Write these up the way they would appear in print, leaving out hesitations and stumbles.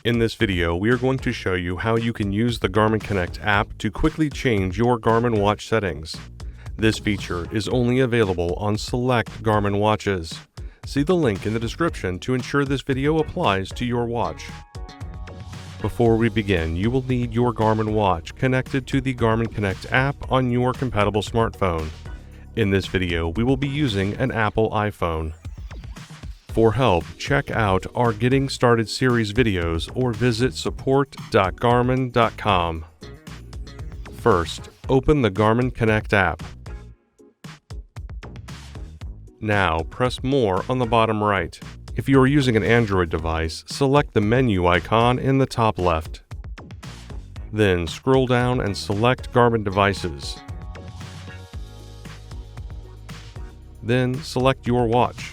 In this video, we are going to show you how you can use the Garmin Connect app to quickly change your Garmin watch settings. This feature is only available on select Garmin watches. See the link in the description to ensure this video applies to your watch. Before we begin, you will need your Garmin watch connected to the Garmin Connect app on your compatible smartphone. In this video, we will be using an Apple iPhone. For help, check out our Getting Started series videos or visit support.garmin.com. First, open the Garmin Connect app. Now, press More on the bottom right. If you are using an Android device, select the menu icon in the top left. Then scroll down and select Garmin Devices. Then select your watch.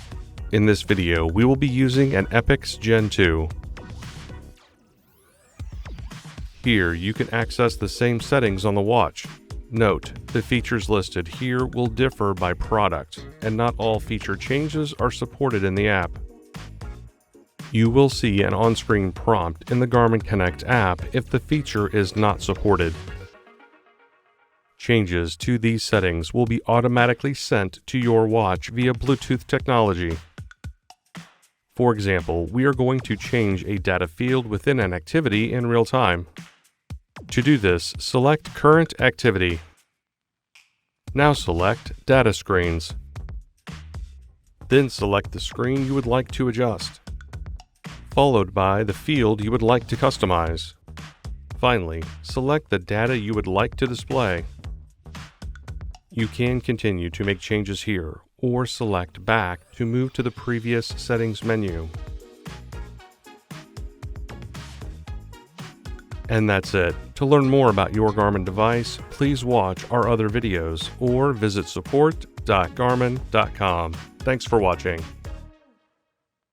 In this video, we will be using an Epix Gen 2. Here, you can access the same settings on the watch. Note, the features listed here will differ by product, and not all feature changes are supported in the app. You will see an on-screen prompt in the Garmin Connect app if the feature is not supported. Changes to these settings will be automatically sent to your watch via Bluetooth technology. For example, we are going to change a data field within an activity in real time. To do this, select Current Activity. Now select Data Screens. Then select the screen you would like to adjust, followed by the field you would like to customize. Finally, select the data you would like to display. You can continue to make changes here, or select Back to move to the previous settings menu. And that's it. To learn more about your Garmin device, please watch our other videos or visit support.garmin.com. Thanks for watching.